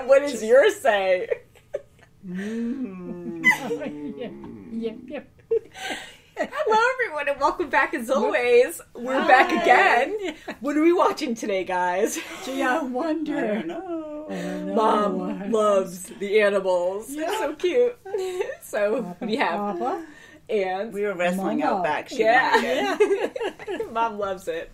what does yours say? Yep. Hello, everyone, and welcome back as always. We're back again. What are we watching today, guys? Gee, I wonder. I don't know. Mom loves the animals. Yeah. It's so cute. So we have Papa. and We were wrestling Mama. out back. She yeah. wanted it. Mom loves it.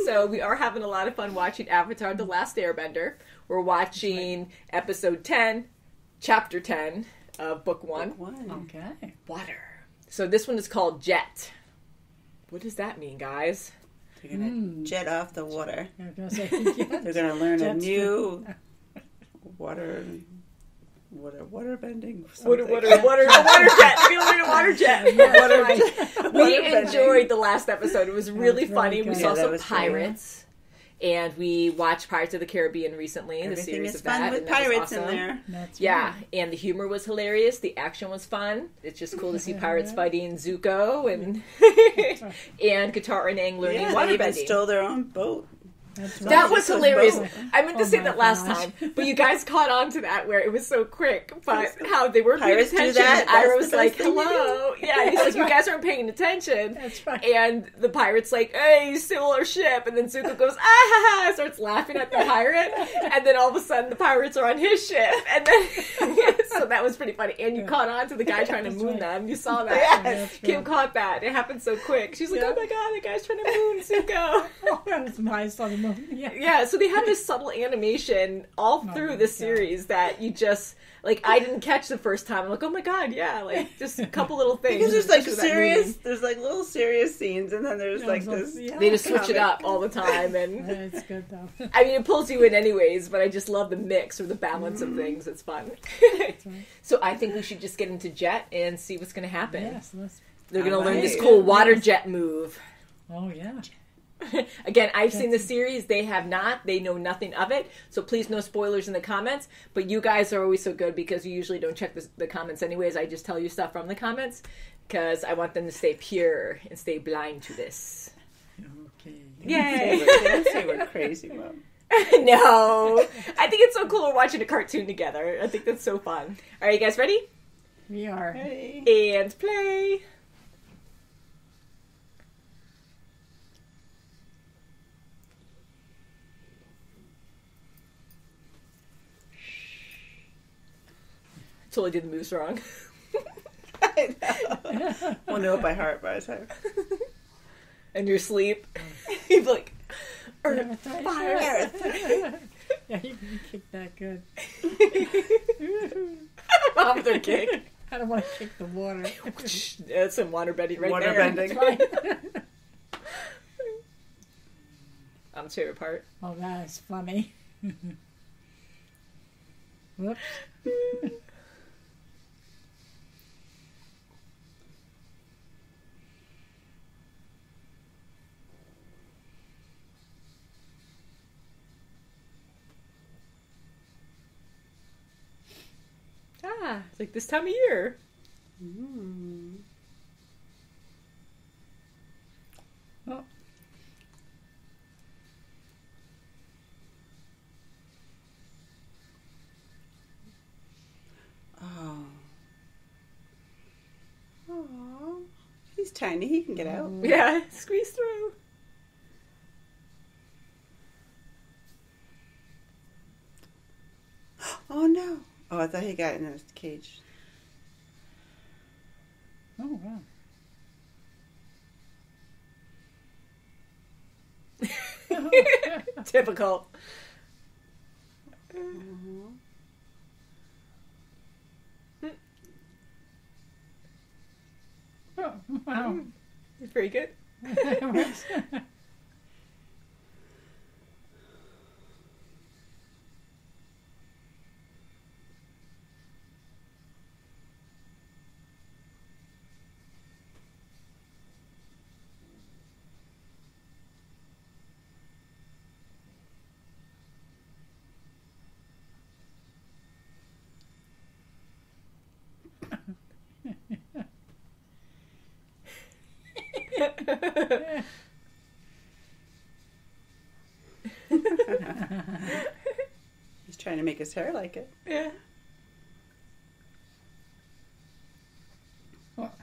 So we are having a lot of fun watching Avatar: The Last Airbender. We're watching episode 10, chapter 10 of book 1. Okay. Water. So this one is called Jet. What does that mean, guys? They're going to jet off the water. I was gonna say, They're going to learn a Jet's new water bending. Water jet. You're gonna learn a water jet. We enjoyed the last episode. It was really That was funny. really We good. saw Yeah, that some was pirates, and we watched Pirates of the Caribbean recently. The Everything series is of that, fun with and that was pirates in awesome. there. That's Yeah, right. and the humor was hilarious. The action was fun. It's just cool to see pirates fighting Zuko and and Katara and Aang learning Yeah, they water even bending. stole their own boat. That's That right. was Zuko's hilarious. boat. I meant to Oh say my that last gosh. time, but you guys caught on to that where it was so quick. But how they weren't paying Pirates do attention. that? And Ira That's was the like, best thing to hello. Yeah, and he's like, you guys aren't paying attention. That's right. And the pirate's like, hey, you stole our ship. And then Zuko goes, ah ha ha, starts laughing at the pirate. And then all of a sudden the pirates are on his ship. And then, so that was pretty funny. And you caught on to the guy trying to That's moon right. them. You saw that. Yes. That's Kim right. caught that. It happened so quick. She's like, Yeah. oh my god, the guy's trying to moon Zuko. Oh, that was my son of a yeah. Yeah, so they have this subtle animation all through my this God. series that you just like. I didn't catch the first time. I'm like, oh my god, yeah, like just a couple little things. Because there's like Especially that serious, movie. there's like little serious scenes, and then there's like this. Yeah. They just switch it comic. up all the time, and It's good though. I mean, it pulls you in anyways. But I just love the mix or the balance of things. It's fun. That's right. So I think we should just get into Jet and see what's going to happen. Yes. They're going to learn this Alright. cool water jet move. Oh yeah. Again, I've seen the series. They have not. They know nothing of it. So please, no spoilers in the comments. But you guys are always so good because you usually don't check the comments anyways. I just tell you stuff from the comments because I want them to stay pure and stay blind to this. Okay. Yay! Don't say we're crazy, Mom. No. I think it's so cool we're watching a cartoon together. I think that's so fun. All right, you guys ready? We are. Hey. And play. Totally did the moves wrong. I know. We'll know it by heart by the time. In your sleep. You'd be like, Earth, Yeah, fire. Yeah, you can kick that good. Mom, their kick. I don't want to kick the water. That's some water bending right Water there. bending. Mom's favorite part. Oh, that is funny. Whoops. Ah, it's like this time of year. Oh. Oh. Aww. He's tiny. He can get out. Yeah, squeeze through. Oh no. Oh, I thought he got in a cage. Oh, wow. Typical. Oh, wow. It's pretty good. He's trying Trying to make his hair like it. Yeah. What?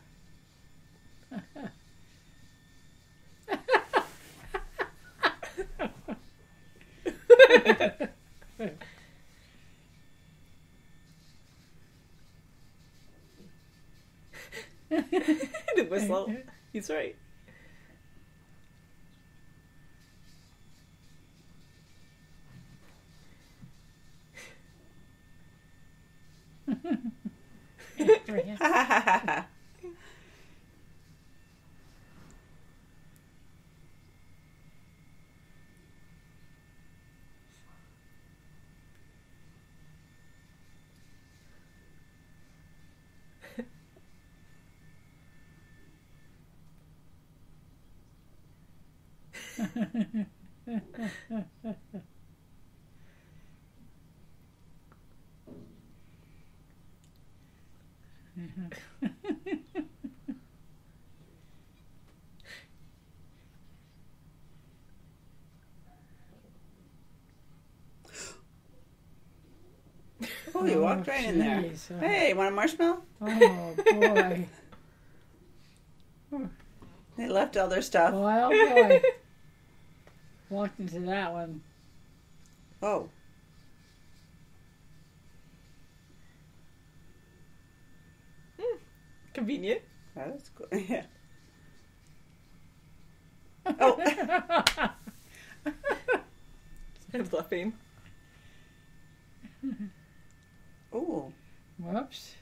The whistle. He's right. Oh, you walked right in there. Jeez. Hey, want a marshmallow? Oh, boy. They left all their stuff. Boy, oh, boy. Walked into that one. Oh. Convenient. That's cool. Yeah. Oh. Bluffing. Oh. Whoops.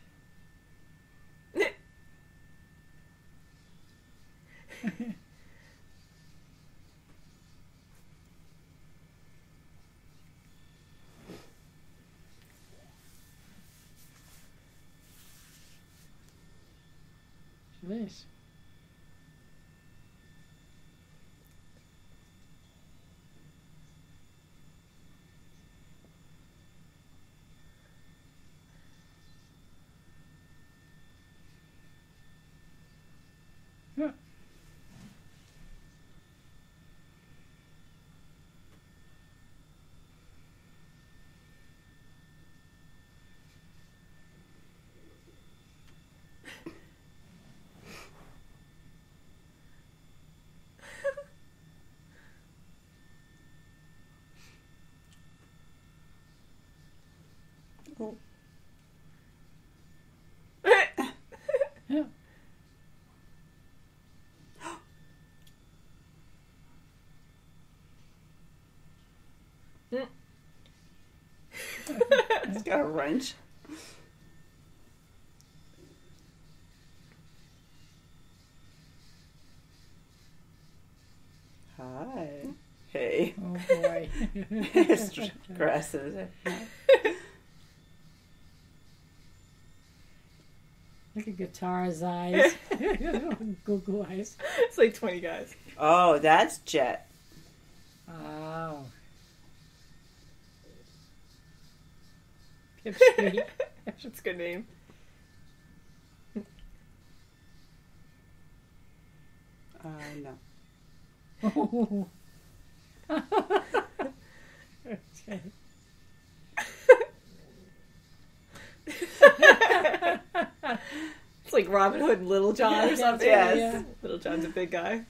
Jeez. Huh. Oh. Yeah. It's got a wrench. Hi. Hey. Oh, boy. It's aggressive. Look at Guitar's eyes. Google eyes. It's like 20 guys. Oh, that's Jet. Oh. Pipsqueak. That's a good name. No. Oh. Okay. It's like Robin Hood and Little John or Yeah, something. yes. Yeah. Little John's a big guy.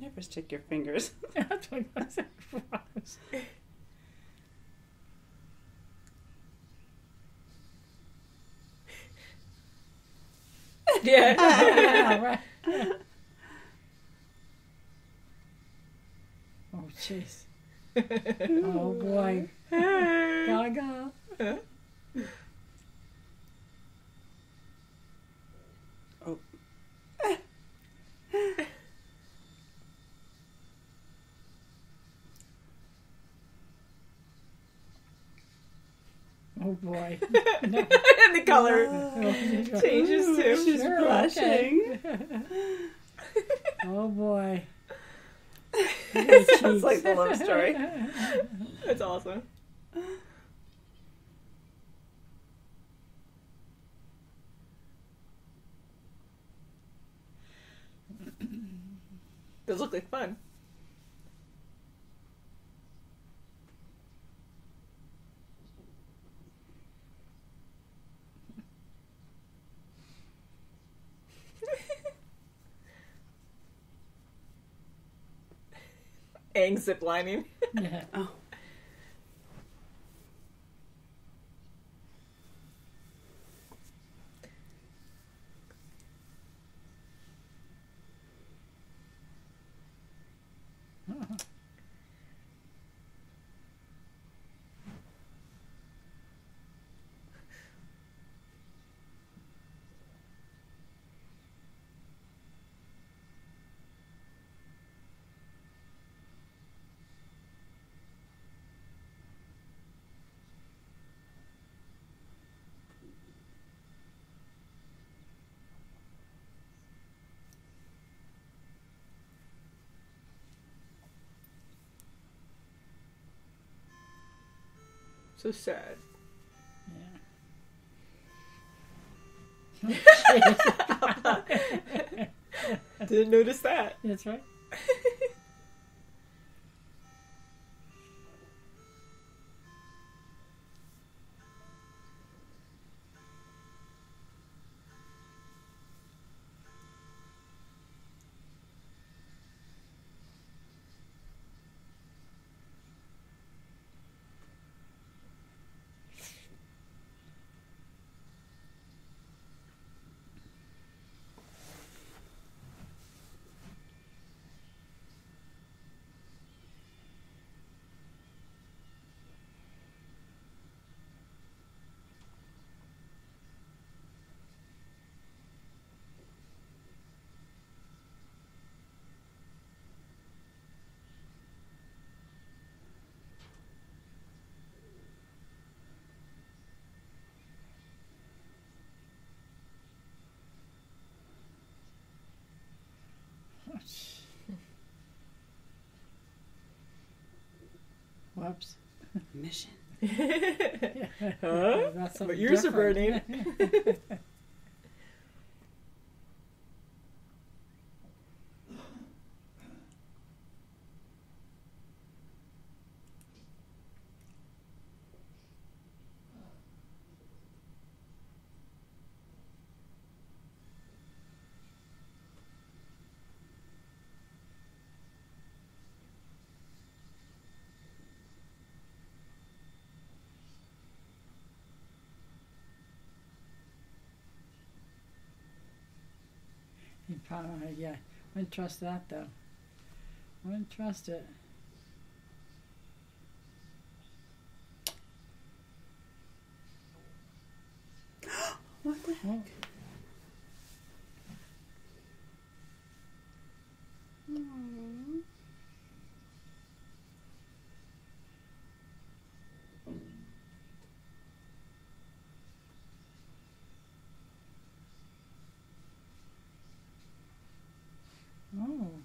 Never stick your fingers. That's what I said. Yeah. Yeah, right. Oh, jeez. Oh, boy. Gaga. Oh. Oh, boy. And the color Oh, changes too. She's Sure, blushing. okay. Oh boy. Sounds like the love story. That's awesome. Those look like fun. Aang ziplining. Yeah. Oh. So sad. Yeah. Didn't notice that. That's right. Whoops. Mission. Huh? That's But yours are burning. You probably, yeah. Wouldn't trust that though. Wouldn't trust it. What the heck? Well, Aww. oh.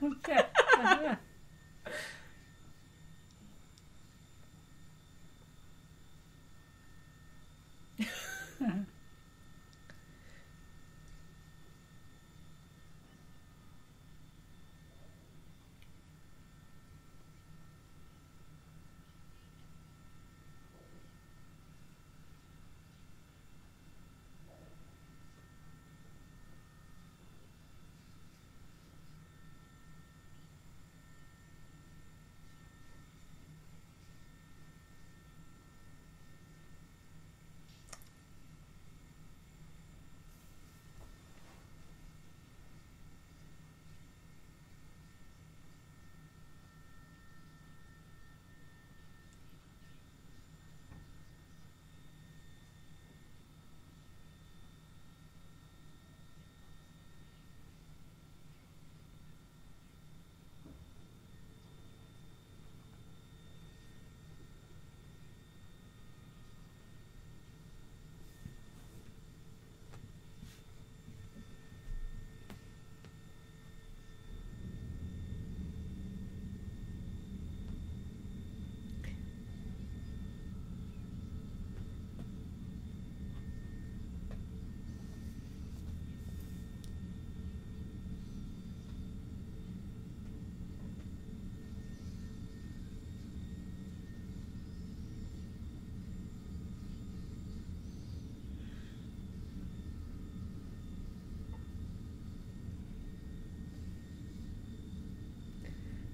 Okay.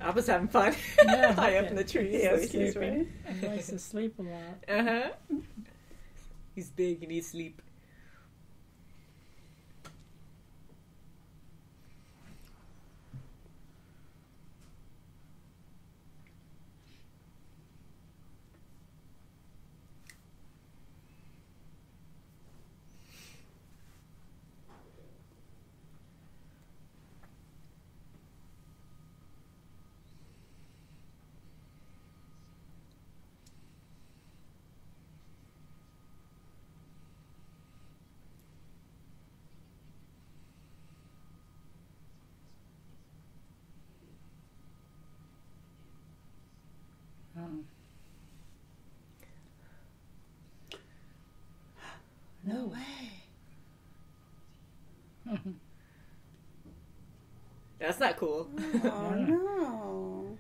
Appa's having fun. Yeah, High up okay. in the trees. Yes, he's right. He likes to sleep a lot. Uh-huh. He's big and needs sleep. Oh. No way. That's not cool. Oh no.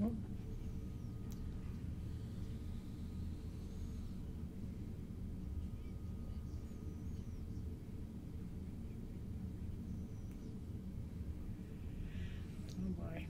Oh. Oh boy.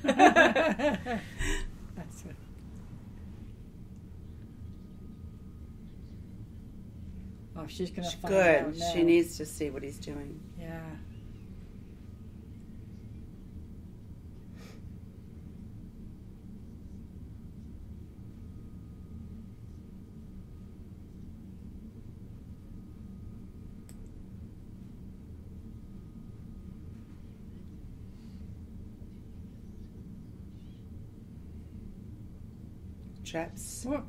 That's it. Oh, she's gonna find out Good. now. She needs to see what he's doing. Yeah. Traps. Whoop.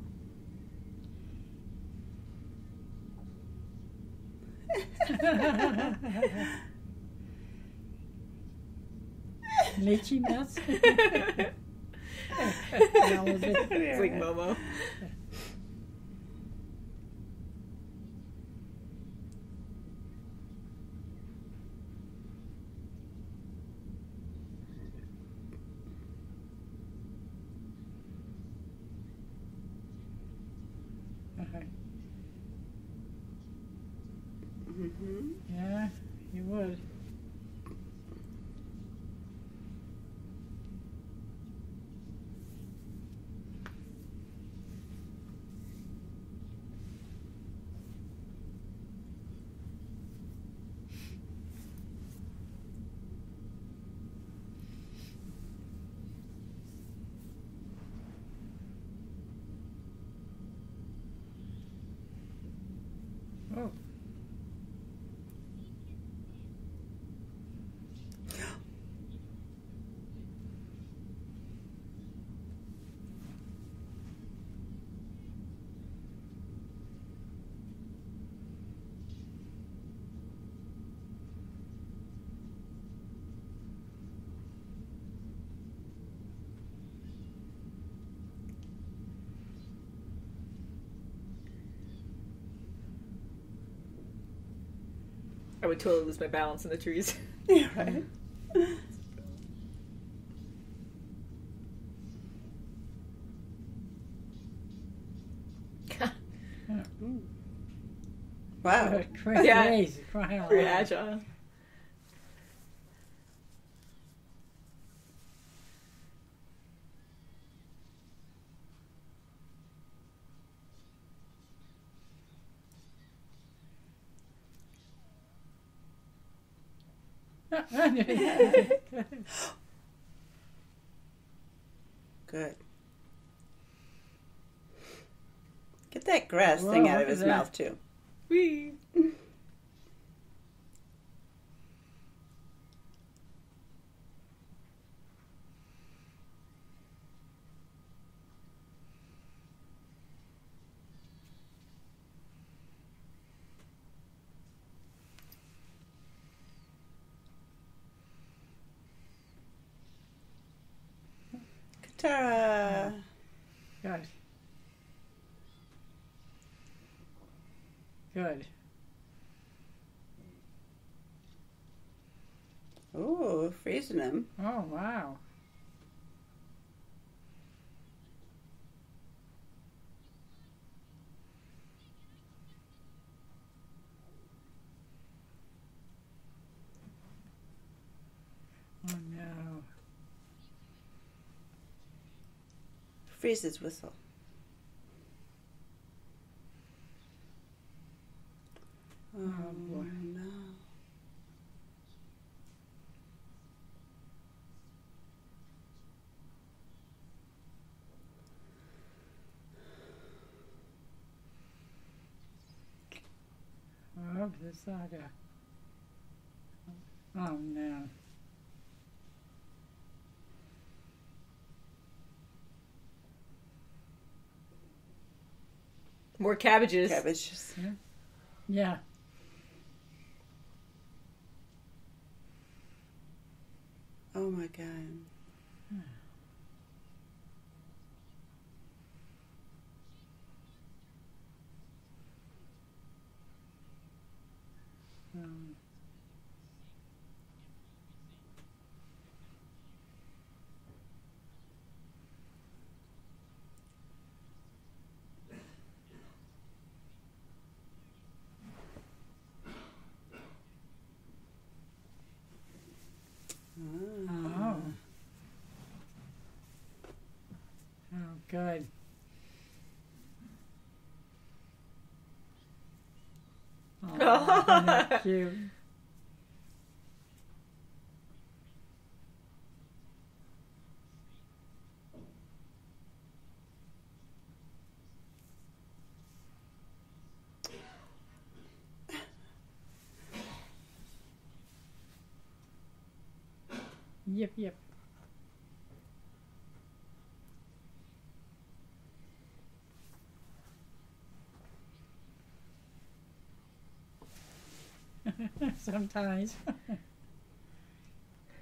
Lychee nuts. That was it. It's like Momo. Okay. Mm-hmm. Yeah, you would. I would totally lose my balance in the trees. Yeah, right. Wow. Crazy. Yeah. Crying out Very loud. agile. Good. Get that grass thing Whoa, out look of his at that. mouth, too. Whee! Katara. Good. Good. Ooh, freezing him. Oh, wow. Oh, no. Freeze his whistle. Oh, boy. no. Oh, the saga. Oh, no. More cabbages. Cabbages. Yeah. Oh, my God. Um, Oh. oh, good. Oh, isn't that cute? Yep, yep. Sometimes.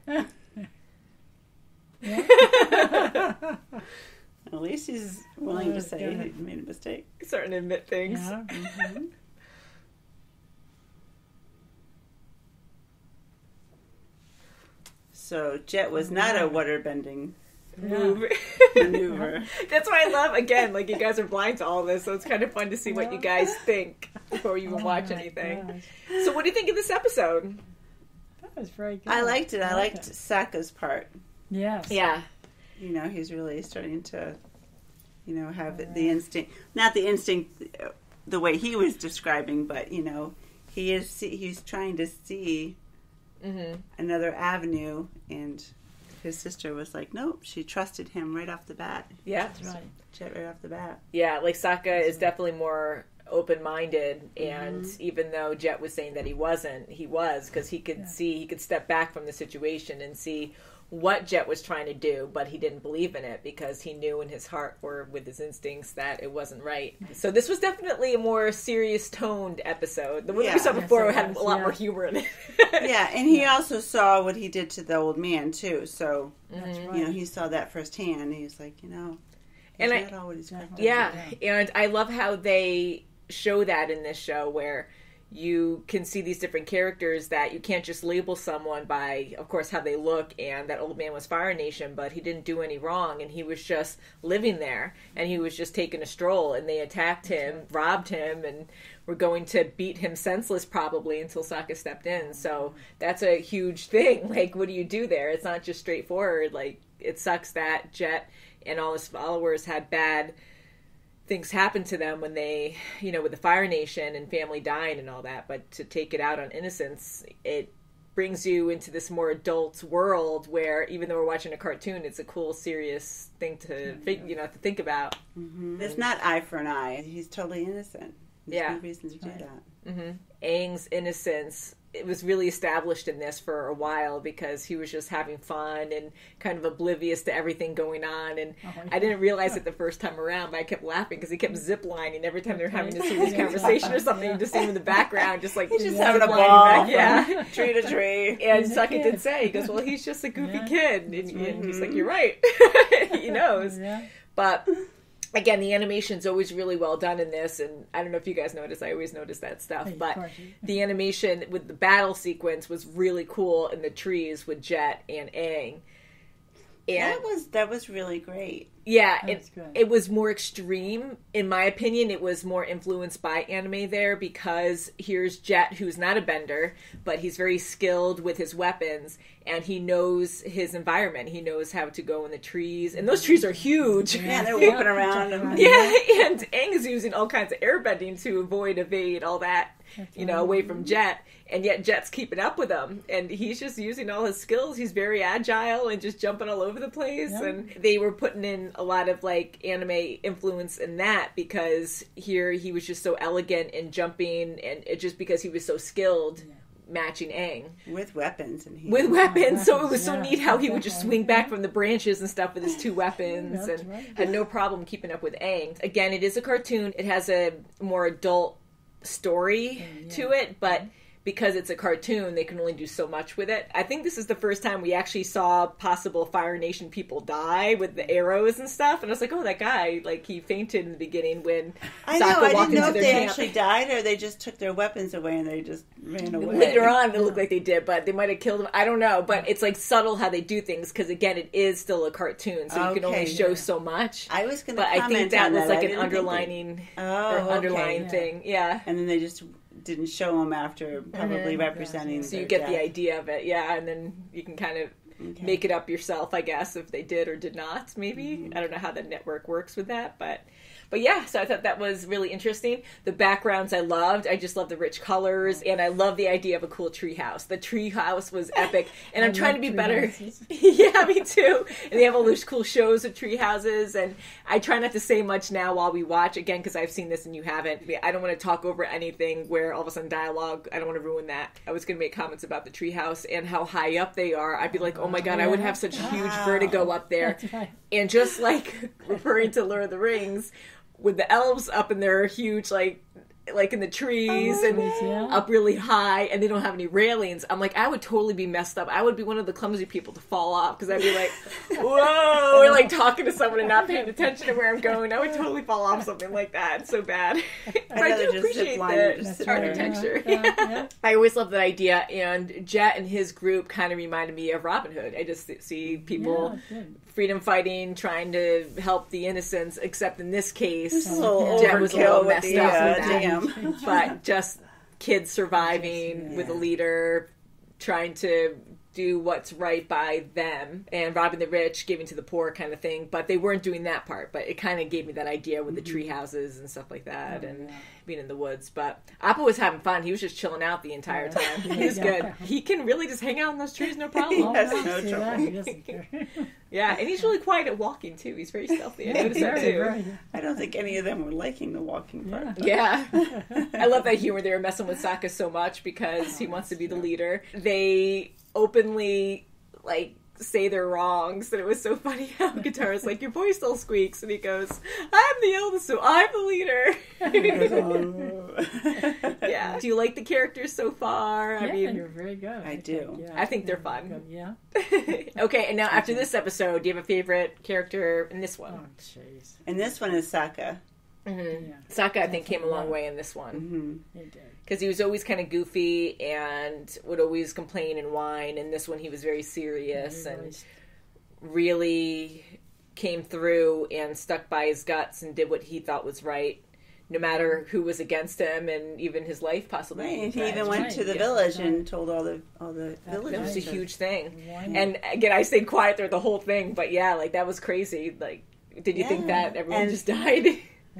Yeah. At least he's willing to Oh, say God. he made a mistake. Starting to admit things. Yeah. So Jet was not a water-bending Move. maneuver. That's why I love, again, like you guys are blind to all this, so it's kind of fun to see what you guys think before you even Oh watch my anything. gosh. So what do you think of this episode? That was very good. I liked it. I liked liked it. Sokka's part. Yes. Yeah. You know, he's really starting to, you know, have the instinct. Not the instinct the way he was describing, but, you know, he's trying to see another avenue, and his sister was like, nope, she trusted him right off the bat. Yeah. That's right. Jet right off the bat. Yeah, like Sokka is definitely more open-minded, and even though Jet was saying that he wasn't, he was, because he could see, he could step back from the situation and see what Jet was trying to do, but he didn't believe in it because he knew in his heart or with his instincts that it wasn't right. So this was definitely a more serious toned episode. The one we saw Yes, before it had was, a lot yeah. more humor in it. Yeah, and he also saw what he did to the old man, too. So, That's right. you know, he saw that firsthand. He was like, you know, And not always correct. Yeah, and I love how they show that in this show where, you can see these different characters that you can't just label someone by, of course, how they look. And that old man was Fire Nation, but he didn't do any wrong, and he was just living there, and he was just taking a stroll, and they attacked him, robbed him, and were going to beat him senseless probably until Sokka stepped in. So that's a huge thing. Like, what do you do there? It's not just straightforward. Like, it sucks that Jet and all his followers had bad things happen to them when they, with the Fire Nation and family dying and all that, but to take it out on innocents, it brings you into this more adult world where, even though we're watching a cartoon, it's a cool, serious thing to to think about. Mm-hmm. It's not eye for an eye. He's totally innocent. There's no reason to do that. Mm-hmm. Aang's innocence, it was really established in this for a while because he was just having fun and kind of oblivious to everything going on. And I didn't realize it the first time around, but I kept laughing because he kept ziplining every time they were having a serious conversation or something. You just see him in the background, just like he's just having a ball, tree to tree. And Sokka did say, he goes, "Well, he's just a goofy kid," and he's like, "You're right." He knows, but. Again, the animation's always really well done in this, and I don't know if you guys notice, I always notice that stuff, but the animation with the battle sequence was really cool in the trees with Jet and Aang. And that was really great. Yeah, it was more extreme. In my opinion, it was more influenced by anime there because here's Jet, who's not a bender, but he's very skilled with his weapons, and he knows his environment. He knows how to go in the trees, and those trees are huge. Yeah, they're whooping around. Yeah, and Aang is using all kinds of airbending to evade all that, away from Jet. And yet Jet's keeping up with him, and he's just using all his skills. He's very agile and just jumping all over the place. Yep. And they were putting in a lot of like anime influence in that because here he was just so elegant and jumping, and it just because he was so skilled. Matching Aang with weapons, so it was so neat how he would just swing back from the branches and stuff with his two weapons, had no problem keeping up with Aang. Again, it is a cartoon. It has a more adult story to it, but because it's a cartoon, they can only do so much with it. I think this is the first time we actually saw possible Fire Nation people die with the arrows and stuff. And I was like, oh, that guy, like, he fainted in the beginning when Sokka walked into their camp. I didn't know if they actually died or they just took their weapons away and they just ran away. Later on, it looked like they did, but they might have killed him. I don't know. But it's, like, subtle how they do things because, again, it is still a cartoon, so you can only show so much. I was going to comment on that. But I think that was, like, an underlying thing. Yeah. And then they just didn't show them after probably representing so you get the idea of it, and then you can kind of make it up yourself, I guess, if they did or did not, maybe. I don't know how the network works with that, but yeah, so I thought that was really interesting. The backgrounds I loved. I just love the rich colors, and I love the idea of a cool treehouse. The treehouse was epic, and I'm trying to be better. Yeah, me too. And they have all those cool shows of treehouses, and I try not to say much now while we watch, again, because I've seen this and you haven't. I don't want to talk over anything where all of a sudden dialogue, I don't want to ruin that. I was going to make comments about the treehouse and how high up they are. I'd be like, oh my God, I would have such huge vertigo up there. And just like referring to Lord of the Rings, with the elves up in their huge, like in the trees up really high, and they don't have any railings. I'm like, I would totally be messed up. I would be one of the clumsy people to fall off because I'd be like, whoa, or like talking to someone and not paying attention to where I'm going. I would totally fall off something like that. It's so bad. But I do appreciate the architecture. I always love that idea, and Jet and his group kind of reminded me of Robin Hood. I just see people freedom fighting, trying to help the innocents, except in this case, Jet was a little messed up with that. But just kids surviving with a leader, trying to do what's right by them, and robbing the rich, giving to the poor kind of thing. But they weren't doing that part. But it kind of gave me that idea with the tree houses and stuff like that, and being in the woods. But Appa was having fun. He was just chilling out the entire time. He was good. He can really just hang out in those trees, no problem. He has no trouble. He doesn't care. Yeah, and he's really quiet at walking too. He's very stealthy. I noticed that too. I don't think any of them were liking the walking part. Yeah. I love that humor. They were messing with Sokka so much because he wants to be the leader. They openly say they're wrong, so it was so funny how Guitar's like, your voice still squeaks, and he goes, I'm the eldest, so I'm the leader. Yeah. Do you like the characters so far? I mean, you're very good. I do. I think they're fun. Good. Yeah. Okay, and now after this episode, do you have a favorite character in this one? Oh, jeez. And this one is Sokka. Mm-hmm. Yeah, Sokka, I think, came a long definitely. way in this one. Mm-hmm. He did. Because he was always kind of goofy and would always complain and whine. And this one, he was very serious He and was- really came through and stuck by his guts and did what he thought was right, no matter who was against him and even his life possibly. Right, and he That's even went right, to the yes, village that's and told all the villagers. That was a to- huge thing. Why- And again, I stayed quiet through the whole thing, but yeah, like that was crazy. Like, did you think Yeah, that everyone and- just died?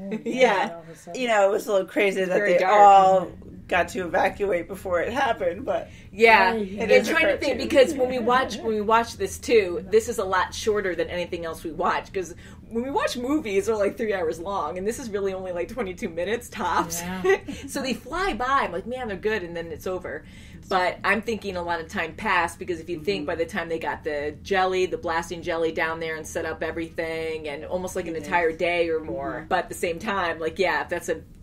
Oh, Yeah. all of a sudden. You know, it was a little crazy that Very they dark. all got to evacuate before it happened, but Yeah, Right. and It is a trying to think cartoon. because when we watch this too, this is a lot shorter than anything else we watch. Because when we watch movies, they're like 3 hours long, and this is really only like 22 minutes tops. Yeah. So they fly by. I'm like, man, they're good, and then it's over. But I'm thinking a lot of time passed because if you think by the time they got the jelly, the blasting jelly down there and set up everything, and almost like an entire day or more. But at the same time, like yeah,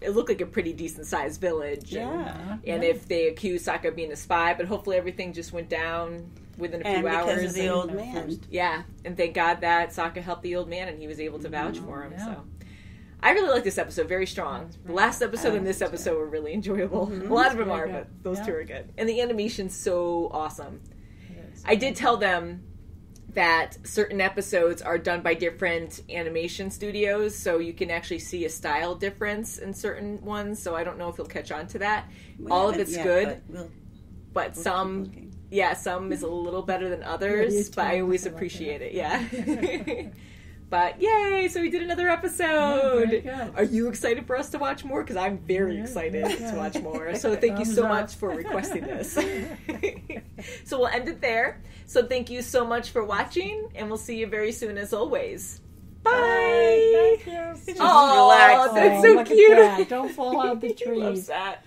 it looked like a pretty decent sized village. And, yeah. and if they accuse Sokka of being a spy, but hopefully everything just went down within a few And because hours. of the and- old man. yeah, and thank God that Sokka helped the old man and he was able to vouch for him. Yeah. So I really like this episode, very strong. The last episode and this episode were really enjoyable. A lot of them Very are, good. but those Yeah. two are good. And the animation's so awesome. Yes. I did tell them that certain episodes are done by different animation studios, so you can actually see a style difference in certain ones. So I don't know if you'll catch on to that. We All of haven't it's yet, good, but but we'll some, keep looking. yeah, some is a little better than others. Yeah, you but I too. always I like appreciate that. it. Yeah. But yay! So we did another Yeah, episode. very good. Are you excited for us to watch more? Because I'm very Yeah, excited very to good. watch more. So thank you so Thumbs up. much for requesting this. So we'll end it there. So thank you so much for watching, and we'll see you very soon as always. Bye. Thank you. Just Aw, relax. that's Oh, so look at cute. that. Don't fall out the Loves trees. that.